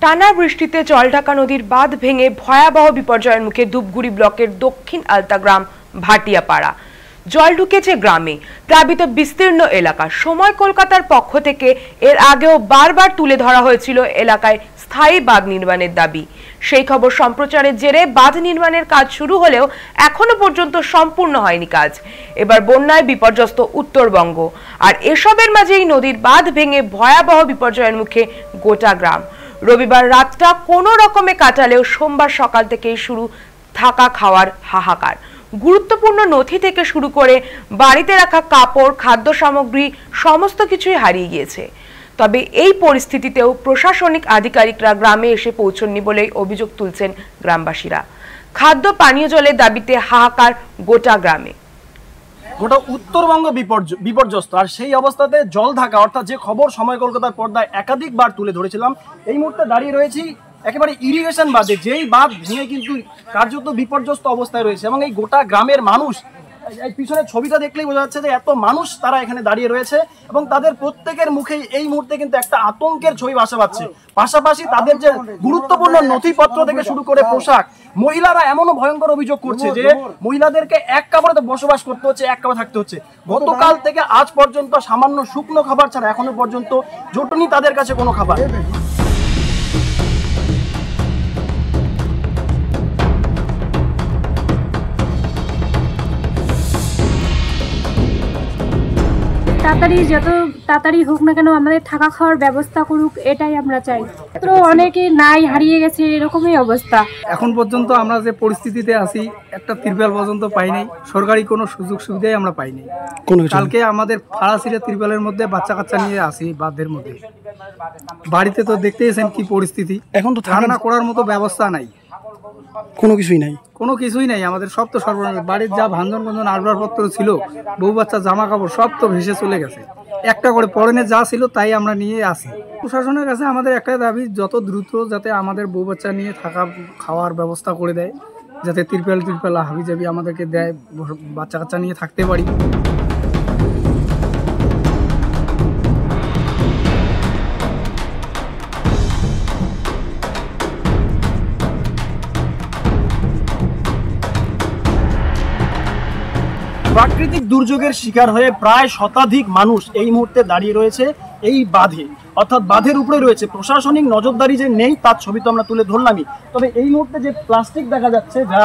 টানা বৃষ্টিতে জলঢাকা নদীর বাঁধ ভেঙে ভয়াবহ বিপর্যয়ের মুখে ধূপগুড়ি ব্লকের দক্ষিণ আলতা গ্রাম ভাটিয়াপাড়া। জল ঢুকেছে গ্রামে, প্লাবিত বিস্তীর্ণ এলাকা। সময় কলকাতার পক্ষ থেকে এর আগেও বারবার তুলে ধরা হয়েছিল এলাকায় স্থায়ী বাঁধ নির্মাণের দাবি। সেই খবর সম্প্রচারের জেরে বাঁধ নির্মাণের কাজ শুরু হলেও এখনো পর্যন্ত সম্পূর্ণ হয়নি কাজ। এবার বন্যায় বিপর্যস্ত উত্তরবঙ্গ, আর এসবের মাঝেই নদীর বাঁধ ভেঙে ভয়াবহ বিপর্যয়ের মুখে গোটা গ্রাম। রবিবার রাতটা কোনো রকমে কাটালেও সোমবার সকাল থেকেই শুরু থাকা খাওয়ার হাহাকার। গুরুত্বপূর্ণ নথি থেকে শুরু করে বাড়িতে রাখা কাপড়, খাদ্য সামগ্রী সমস্ত কিছুই হারিয়ে গিয়েছে। তবে এই পরিস্থিতিতেও প্রশাসনিক আধিকারিকরা গ্রামে এসে পৌঁছননি বলেই অভিযোগ তুলছেন গ্রামবাসীরা। খাদ্য পানীয় জলের দাবিতে হাহাকার গোটা গ্রামে। গোটা উত্তরবঙ্গ বিপর্যস্ত, আর সেই অবস্থাতে জলঢাকা অর্থাৎ যে খবর সময় কলকাতার পর্দায় একাধিকবার তুলে ধরেছিলাম, এই মুহূর্তে দাঁড়িয়ে রয়েছি একেবারে ইরিগেশন বাঁধে, যেই বাঁধ ভেঙে কিন্তু কার্যত বিপর্যস্ত অবস্থায় রয়েছে। এবং এই গোটা গ্রামের মানুষ, এই পিছনের ছবিটা দেখলেই বোঝা যাচ্ছে যে এত মানুষ তারা এখানে দাঁড়িয়ে রয়েছে এবং তাদের প্রত্যেকের মুখেই এই মুহূর্তে কিন্তু একটা আতঙ্কের ছবি ভাসা পাচ্ছে। পাশাপাশি তাদের যে গুরুত্বপূর্ণ নথিপত্র থেকে শুরু করে পোশাক, মহিলারা এমনও ভয়ঙ্কর অভিযোগ করছে যে মহিলাদেরকে এক কাপড়ে বসবাস করতে হচ্ছে, এক কাপড়ে থাকতে হচ্ছে। গতকাল থেকে আজ পর্যন্ত সামান্য শুকনো খাবার ছাড়া এখনো পর্যন্ত জোটনি তাদের কাছে কোনো খাবার। যত তাড়াতাড়ি হোক না কেন আমাদের থাকা খাওয়ার ব্যবস্থা করুক, এটাই আমরা চাই। তো অনেকে নাই, হারিয়ে গেছে, এরকমই অবস্থা। এখন পর্যন্ত আমরা যে পরিস্থিতিতে আছি, একটা তিরপাল পর্যন্ত পাই নাই, সরকারি কোনো সুযোগ সুবিধাই আমরা পাই নাই। কালকে আমাদের ফাড়াছিড়ে তিরপালের মধ্যে বাচ্চা কাচ্চা নিয়ে আসি বাঁধের মধ্যে। বাড়িতে তো দেখতেইছেন কি পরিস্থিতি, এখন তো ঠান্ডা করার মতো ব্যবস্থা নাই, কোনো কিছুই নাই আমাদের। সব তো সর্বনাশ। বাড়ির যা ভাঞ্জন গঞ্জন আসবাবপত্র ছিল, বউ বাচ্চা জামা কাপড় সব তো ভেসে চলে গেছে। একটা করে পরনে যা ছিল তাই আমরা নিয়ে আসি। প্রশাসনের কাছে আমাদের একটাই দাবি, যত দ্রুত যাতে আমাদের বউ বাচ্চা নিয়ে থাকা খাওয়ার ব্যবস্থা করে দেয়, যাতে তিরপাল হাবি জাবি আমাদেরকে দেয়, বাচ্চা কাচ্চা নিয়ে থাকতে পারি। প্রাকৃতিক দুর্যোগের শিকার হয়ে প্রায় শতাধিক মানুষ এই মুহূর্তে দাঁড়িয়ে রয়েছে এই বাঁধে, অর্থাৎ বাঁধের উপরে রয়েছে। প্রশাসনিক নজরদারি যে নেই তার ছবি তো আমরা তুলে ধরলামই। তবে এই মুহূর্তে যে প্লাস্টিক দেখা যাচ্ছে, যা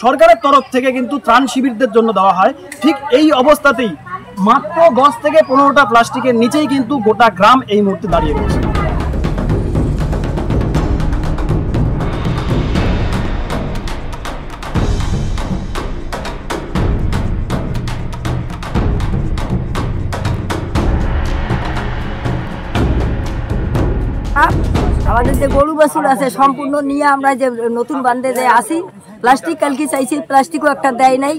সরকারের তরফ থেকে কিন্তু ত্রাণ শিবিরদের জন্য দেওয়া হয়, ঠিক এই অবস্থাতেই মাত্র 10 থেকে 15টা প্লাস্টিকের নিচেই কিন্তু গোটা গ্রাম এই মুহূর্তে দাঁড়িয়ে রয়েছে। আমাদের যে গরু বাছুর আছে সম্পূর্ণ নিয়ে আমরা যে নতুন বান্ধে যে আসি, প্লাস্টিক কালকে চাইছি, প্লাস্টিকও একটা দেয় নাই।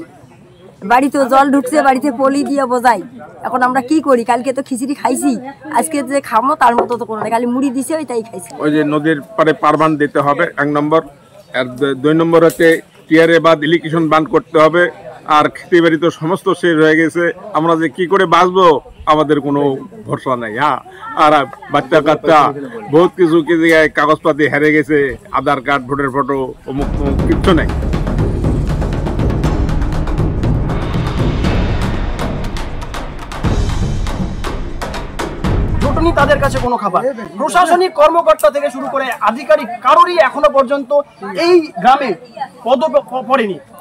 বাড়িতেও জল ঢুকছে, বাড়িতে পলি দিয়ে বোঝাই। এখন আমরা কি করি? কালকে তো খিচুড়ি খাইছি, আজকে যে খামো তার মতো তো কোনো না, খালি মুড়ি দিছে ওই তাই খাইছি। ওই যে নদীর পারে পারবান দিতে হবে 1 নম্বর, আর 2 নম্বর হচ্ছে টিয়ারে বাঁধ ইলিগেশন বাঁধ করতে হবে। আর খেতে বাড়ি তো সমস্ত শেষ হয়ে গেছে, আমরা যে কি করে বাঁচবো আমাদের কোনো ভরসা নাই। হ্যাঁ, আর বাচ্চা কাচ্চা বহুত কিছু কি জায়গায় কাগজপাতি হেরে গেছে, আধার কার্ড, ভোটের ফটো, অমুক কিচ্ছু নাই। তাদের কাছে কোনো খাবার, প্রশাসনিক কর্মকর্তা থেকে শুরু করে আধিকারিক কারোরই এখনো পর্যন্ত এই গ্রামে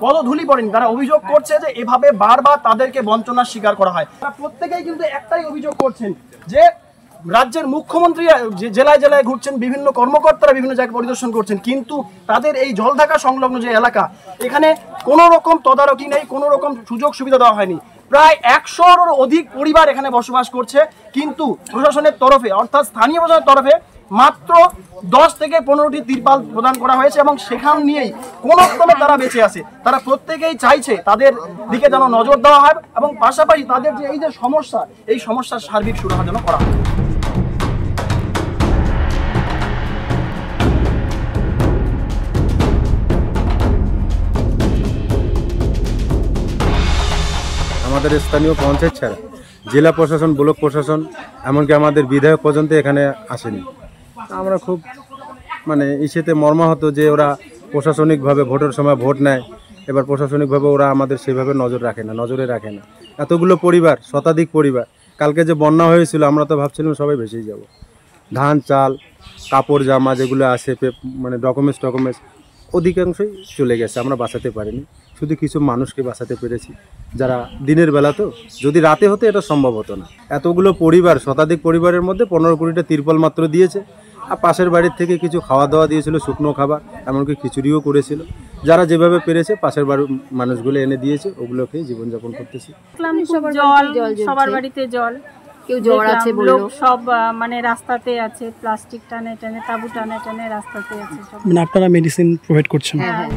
পদধূলি পড়েনি। তারা অভিযোগ করছে যে এভাবে বারবার তাদেরকে বঞ্চনার শিকার করা হয়। তারা প্রত্যেকেই কিন্তু একটাই অভিযোগ করছেন যে রাজ্যের মুখ্যমন্ত্রী জেলায় জেলায় ঘুরছেন, বিভিন্ন কর্মকর্তারা বিভিন্ন জায়গায় পরিদর্শন করছেন, কিন্তু তাদের এই জলঢাকা সংলগ্ন যে এলাকা, এখানে কোনো রকম তদারকি নেই, কোনো রকম সুযোগ সুবিধা দেওয়া হয়নি। প্রায় 100-এর অধিক পরিবার এখানে বসবাস করছে, কিন্তু প্রশাসনের তরফে অর্থাৎ স্থানীয় প্রশাসনের তরফে মাত্র 10 থেকে 15টি তিরপাল প্রদান করা হয়েছে এবং সেখান নিয়েই কোনো ক্রমে তারা বেঁচে আছে। তারা প্রত্যেকেই চাইছে তাদের দিকে যেন নজর দেওয়া হয় এবং পাশাপাশি তাদের যে এই যে সমস্যা, এই সমস্যার সার্বিক সুরাহা যেন করা হয়। আমাদের স্থানীয় পঞ্চায়েত ছাড়া জেলা প্রশাসন, ব্লক প্রশাসন, এমনকি আমাদের বিধায়ক পর্যন্ত এখানে আসেনি। আমরা খুব মানে ইসেতে মর্মাহত যে ওরা প্রশাসনিকভাবে ভোটের সময় ভোট নেয়, এবার প্রশাসনিকভাবে ওরা আমাদের সেভাবে নজরে রাখে না। এতগুলো পরিবার, শতাধিক পরিবার, কালকে যে বন্যা হয়েছিল আমরা তো ভাবছিলাম সবাই ভেসেই যাব। ধান চাল কাপড় জামা যেগুলো আছে মানে ডকুমেন্টস অধিকাংশই চলে গেছে, আমরা বাঁচাতে পারিনি। শুধু কিছু মানুষকে বাঁচাতে পেরেছি যারা দিনের বেলা, তো যদি রাতে হতো এটা সম্ভব হতো না। এতগুলো পরিবার, শতাধিক পরিবারের মধ্যে 15-20টা তিরপল মাত্র দিয়েছে, আর পাশের বাড়ির থেকে কিছু খাওয়া দাওয়া দিয়েছিল, শুকনো খাবার, এমনকি খিচুড়িও করেছিল। যারা যেভাবে পেরেছে পাশের বাড়ির মানুষগুলো এনে দিয়েছে, ওগুলো খেয়ে জীবনযাপন করতেছি। সবার বাড়িতে জল, কেউ জ্বর আছে বললো, সব মানে রাস্তাতে আছে, প্লাস্টিক টানে টানে, তাবু টানে টানে রাস্তাতে আছে সব। মানে আপনারা মেডিসিন প্রোভাইড করছেন? হ্যাঁ।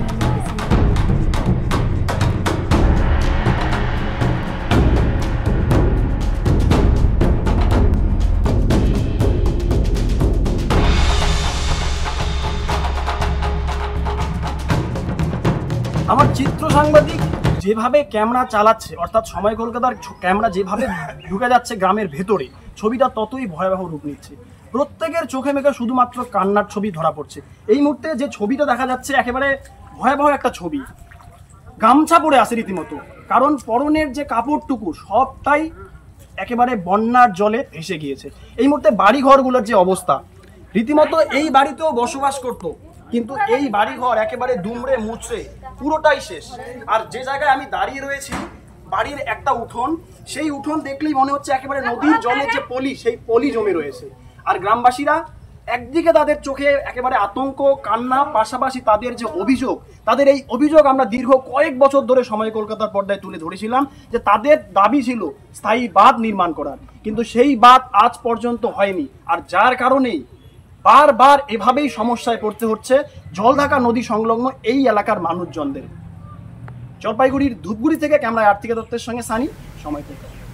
আমার চিত্র সাংবাদিক যেভাবে ক্যামেরা চালাচ্ছে, অর্থাৎ সময় কলকাতার ক্যামেরা যেভাবে ঢুকে যাচ্ছে গ্রামের ভেতরে, ছবিটা ততই ভয়াবহ রূপ নিচ্ছে। প্রত্যেকের চোখে মেখে শুধুমাত্র কান্নার ছবি ধরা পড়ছে। এই মুহূর্তে যে ছবিটা দেখা যাচ্ছে একেবারে ভয়াবহ একটা ছবি। গামছা পরে আসে রীতিমতো, কারণ পরনের যে কাপড়টুকু সবটাই একেবারে বন্যার জলে ভেসে গিয়েছে। এই মুহূর্তে বাড়িঘরগুলোর যে অবস্থা, রীতিমতো এই বাড়িতেও বসবাস করতো, কিন্তু এই বাড়িঘর একেবারে দুমড়ে মুচড়ে পুরোটাই শেষ। আর যে জায়গায় আমি দাঁড়িয়ে রয়েছি, বাড়ির একটা উঠোন, সেই উঠোন দেখলেই মনে হচ্ছে একেবারে নদীর জলের যে পলি, সেই পলি জমে রয়েছে। আর গ্রামবাসীরা একদিকে তাদের চোখে একেবারে আতঙ্ক, কান্না, পাশাপাশি তাদের যে অভিযোগ, তাদের এই অভিযোগ আমরা দীর্ঘ কয়েক বছর ধরে সময় কলকাতার পর্দায় তুলে ধরেছিলাম যে তাদের দাবি ছিল স্থায়ী বাঁধ নির্মাণ করার, কিন্তু সেই বাঁধ আজ পর্যন্ত হয়নি। আর যার কারণেই বারবার এভাবেই সমস্যায় পড়তে হচ্ছে জলঢাকা নদী সংলগ্ন এই এলাকার মানুষজনদের। জলপাইগুড়ির ধূপগুড়ি থেকে ক্যামেরায় আর্থিক দত্তের সঙ্গে সানি, সময় কলকাতা।